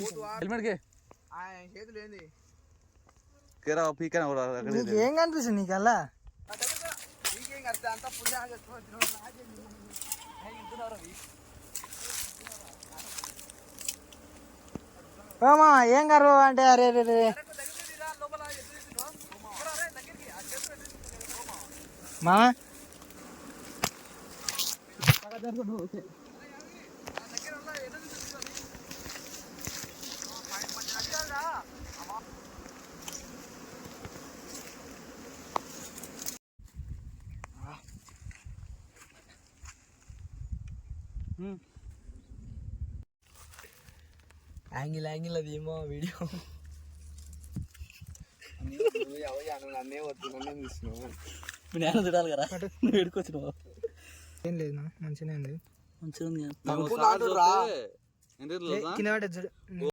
helmet కి చేతులు ఏంది కేరా పీకన నీకు ఏం కనిపిస్తుంది నీకల్లా నీకేం కడతా అంతా పుణ్య ఓమా ఏం కరు అంటే అరే రే మామా యాంగిల్ అది ఏమో వీడియో నన్నే వద్దు నన్నే తీసుకున్నావు నేను చూడాలి కదా నువ్వు ఎడుకొచ్చినావు ఏం లేదు మంచిగా ఉంది మంచిగా ఉంది కింద పడ్డది చూడు